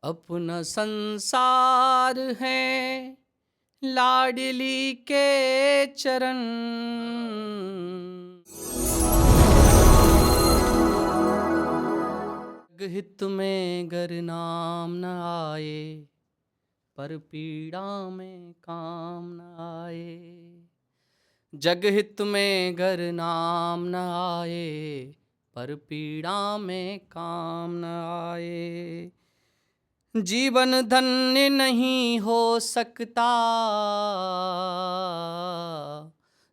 अपना संसार है लाडली के चरण। हित में गर नाम न आए, पर पीड़ा में काम न आए। जगहित में गर नाम न आए, पर पीड़ा में काम न आए। जीवन धन्य नहीं हो सकता,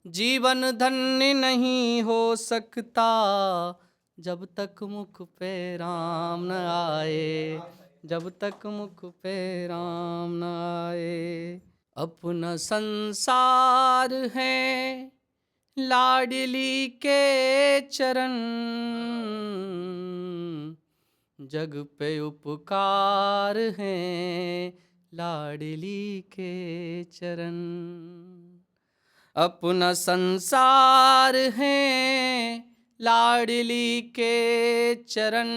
जीवन धन्य नहीं हो सकता, जब तक मुख पे राम न आए, जब तक मुख पे राम न आए। अपना संसार है लाडली के चरण, जग पे उपकार हैं लाडली के चरण। अपना संसार है लाडली के चरण,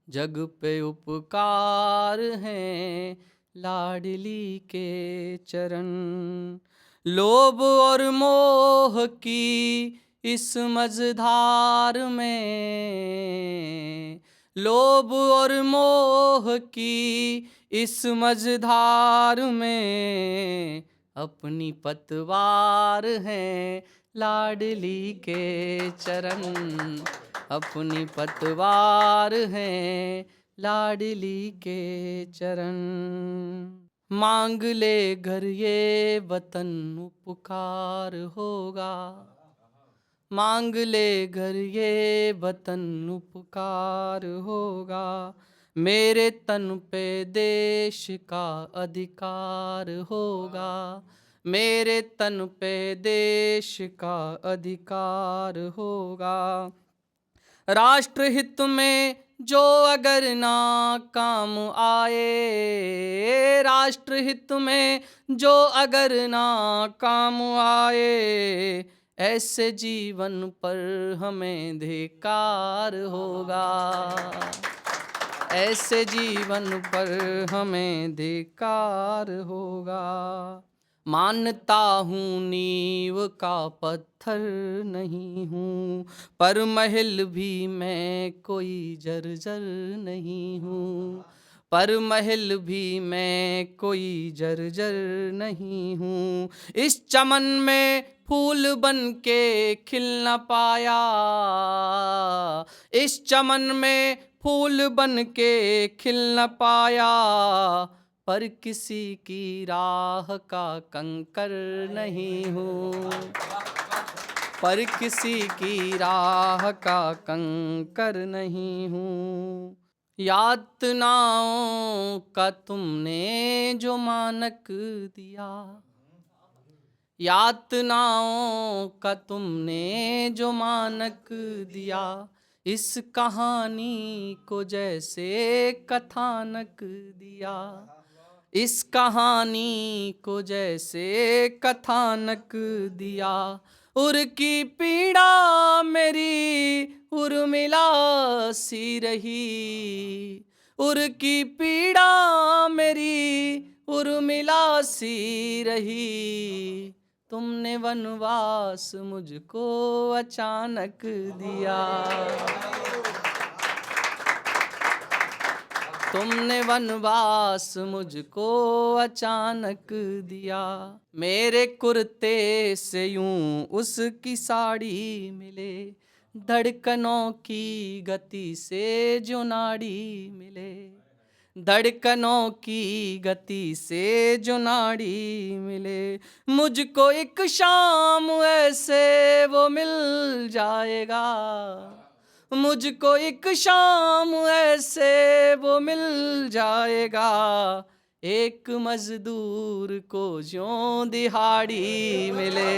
जग पे उपकार हैं लाडली के चरण। लोभ और मोह की इस मझधार में, लोभ और मोह की इस मझधार में, अपनी पतवार हैं लाडली के चरण, अपनी पतवार हैं लाडली के चरण। मांग ले घर ये वतन उपकार होगा, मांग ले घर ये वतन उपकार होगा। मेरे तन पे देश का अधिकार होगा, मेरे तन पे देश का अधिकार होगा। राष्ट्रहित में जो अगर ना काम आए, राष्ट्रहित में जो अगर ना काम आए, ऐसे जीवन पर हमें धिक्कार होगा, ऐसे जीवन पर हमें धिक्कार होगा। मानता हूँ नींव का पत्थर नहीं हूँ, पर महल भी मैं कोई जर्जर नहीं हूँ, पर महल भी मैं कोई जर्जर नहीं हूँ। इस चमन में फूल बन के खिल न पाया, इस चमन में फूल बन के खिल न पाया, पर किसी की राह का कंकर नहीं हूँ, पर किसी की राह का कंकर नहीं हूँ। यातनाओं का तुमने जो मानक दिया, यातनाओं का तुमने जो मानक दिया, इस कहानी को जैसे कथानक दिया, इस कहानी को जैसे कथानक दिया। उर की पीड़ा मेरी उर्मिला सी रही, उर की पीड़ा मेरी उर्मिला सी रही। तुमने वनवास मुझको अचानक दिया, तुमने वनवास मुझको अचानक दिया। मेरे कुर्ते से यूं उसकी साड़ी मिले, धड़कनों की गति से जो नाड़ी मिले, धड़कनों की गति से जो नाड़ी मिले। मुझको एक शाम ऐसे वो मिल जाएगा, मुझको एक शाम ऐसे वो मिल जाएगा। एक मजदूर को ज्यों दिहाड़ी मिले,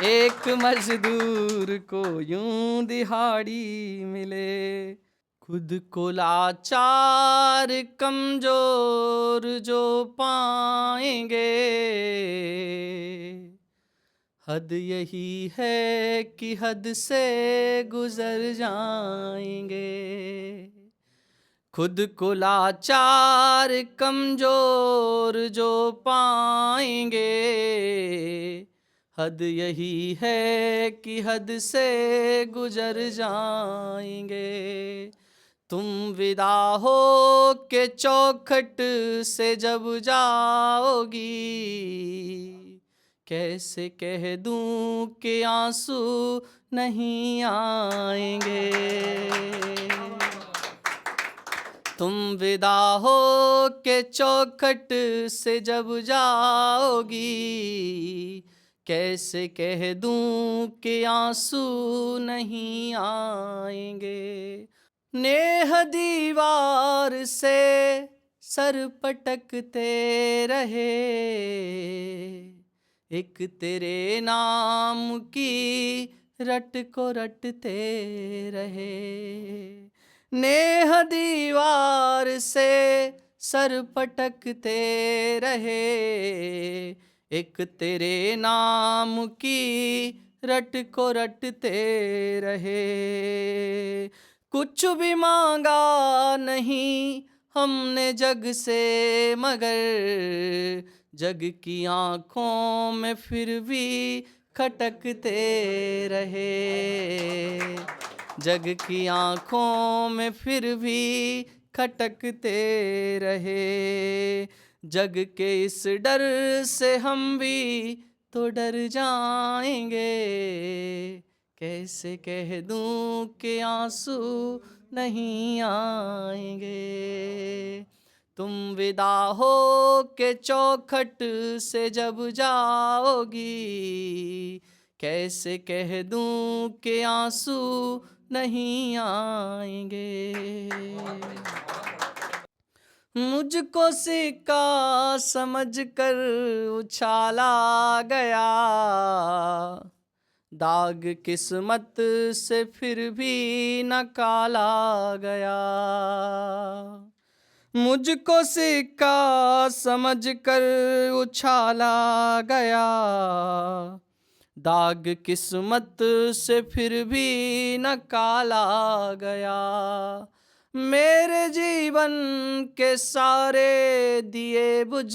एक मजदूर को यूं दिहाड़ी मिले। खुद को लाचार कमजोर जो पाएंगे, हद यही है कि हद से गुजर जाएंगे, खुद को लाचार कमजोर जो पाएंगे। हद यही है कि हद से गुजर जाएंगे। तुम विदा हो के चौखट से जब जाओगी, कैसे कह दूं कि आंसू नहीं आएंगे। तुम विदा हो के चौखट से जब जाओगी, कैसे कह दूं कि आंसू नहीं आएंगे। नेह दीवार से सर पटकते रहे, एक तेरे नाम की रट को रटते रहे। नेह दीवार से सर पटकते रहे, एक तेरे नाम की रट को रटते रहे। कुछ भी मांगा नहीं हमने जग से, मगर जग की आंखों में फिर भी खटकते रहे। जग की आंखों में फिर भी खटकते रहे। जग के इस डर से हम भी तो डर जाएंगे, कैसे कह दूं कि आंसू नहीं आएंगे। तुम विदा हो के चौखट से जब जाओगी, कैसे कह दूं कि आंसू नहीं आएंगे। मुझको सिक्का समझकर उछाला गया, दाग किस्मत से फिर भी न काला गया। मुझको सिक्का समझकर उछाला गया, दाग किस्मत से फिर भी न काला गया। मेरे जीवन के सारे दिए बुझ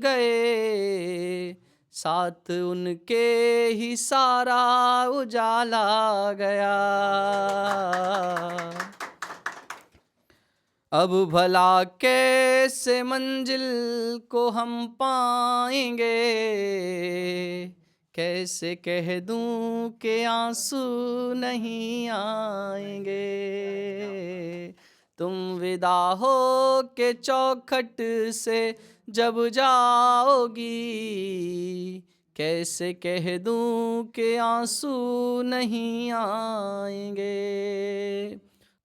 गए, साथ उनके ही सारा उजाला गया। अब भला कैसे मंजिल को हम पाएंगे, कैसे कह दूं कि आंसू नहीं आएंगे। तुम विदा हो के चौखट से जब जाओगी, कैसे कह दूं कि आंसू नहीं आएंगे।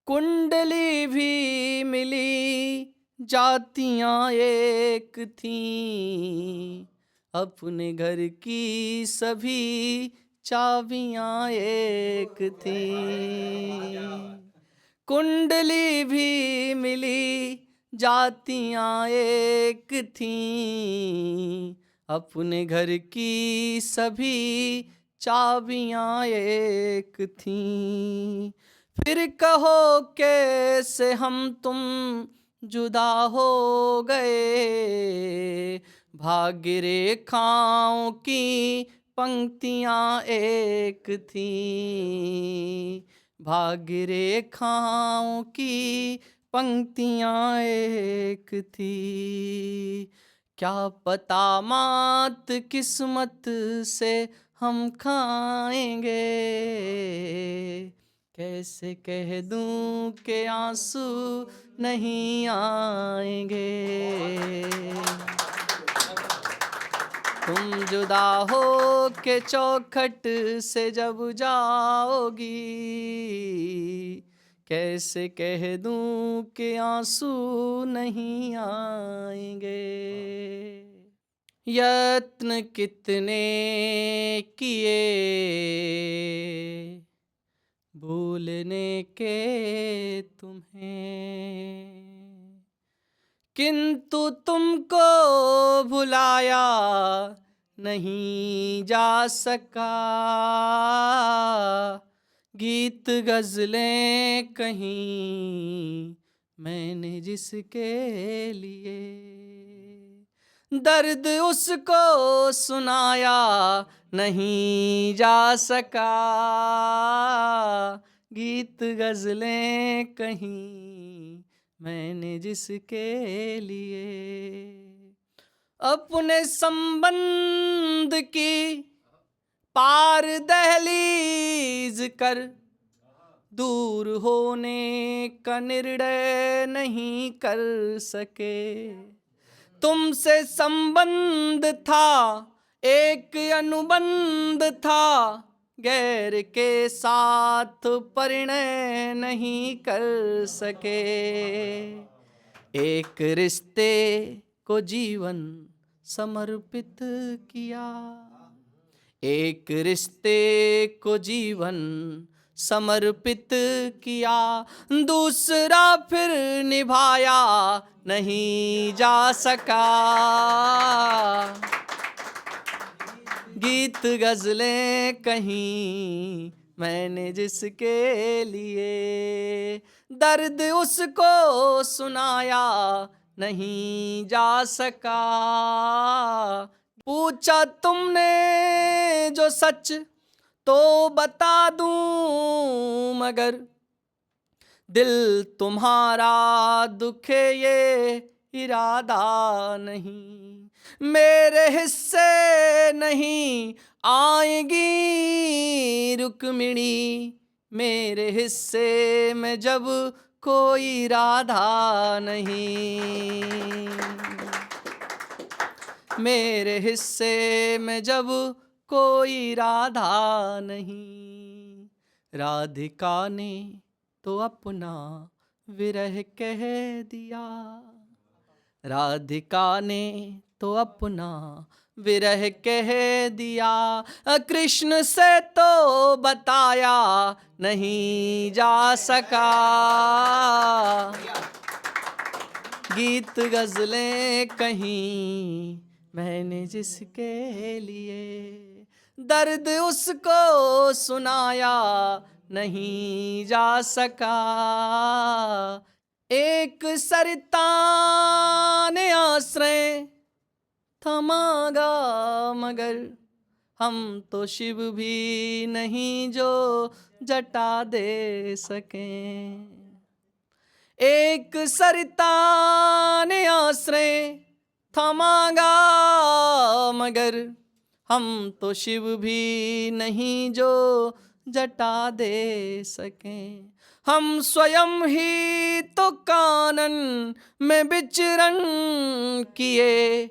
कुंडली भी मिली जातियां एक थीं, अपने घर की सभी चाबियां एक थीं। कुंडली भी मिली जातियां एक थीं, अपने घर की सभी चाबियां एक थीं। फिर कहो कैसे हम तुम जुदा हो गए, भाग्य रेखाओं की पंक्तियां एक थीं। भाग्य रेखाओं की पंक्तियां एक थी। क्या पता मात किस्मत से हम खाएंगे, कैसे कह दूं कि आंसू नहीं आएंगे। तुम जुदा हो के चौखट से जब जाओगी, कैसे कह दूं कि आंसू नहीं आएंगे। यत्न कितने किए भूलने के तुम्हें, किंतु तुमको भुलाया नहीं जा सका। गीत गजलें कहीं मैंने जिसके लिए, दर्द उसको सुनाया नहीं जा सका। गीत गजलें कहीं मैंने जिसके लिए, अपने संबंध की पार दहलीज कर दूर होने का निर्णय नहीं कर सके। तुमसे संबंध था, एक अनुबंध था, गैर के साथ परिणय नहीं कर सके। एक रिश्ते को जीवन समर्पित किया, एक रिश्ते को जीवन समर्पित किया, दूसरा फिर निभाया नहीं जा सका। गीत गजलें कहीं मैंने जिसके लिए, दर्द उसको सुनाया नहीं जा सका। पूछा तुमने जो सच तो बता दूं, मगर दिल तुम्हारा दुखे ये इरादा नहीं। मेरे हिस्से नहीं आएगी रुक्मिणी, मेरे हिस्से में जब कोई राधा नहीं। मेरे हिस्से में जब कोई राधा नहीं। राधिका ने तो अपना विरह कह दिया, राधिका ने तो अपना विरह कह दिया। कृष्ण से तो बताया नहीं जा सका। गीत गजलें कहीं मैंने जिसके लिए, दर्द उसको सुनाया नहीं जा सका। एक सरिता ने आश्रय थमागा, मगर हम तो शिव भी नहीं जो जटा दे सकें। एक सरिता ने आश्रय थमागा, मगर हम तो शिव भी नहीं जो जटा दे सकें। हम स्वयं ही तो कानन में विचरण किए,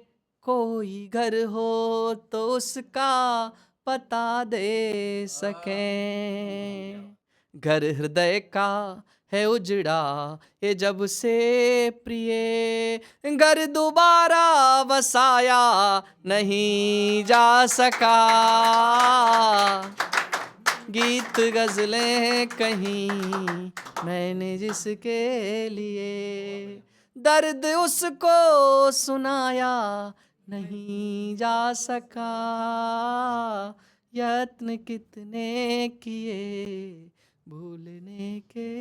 कोई घर हो तो उसका पता दे सकें। घर हृदय का है उजड़ा ये जब से प्रिय, घर दोबारा बसाया नहीं जा सका। गीत गजलें कहीं मैंने जिसके लिए, दर्द उसको सुनाया नहीं जा सका। यत्न कितने किए भूलने के।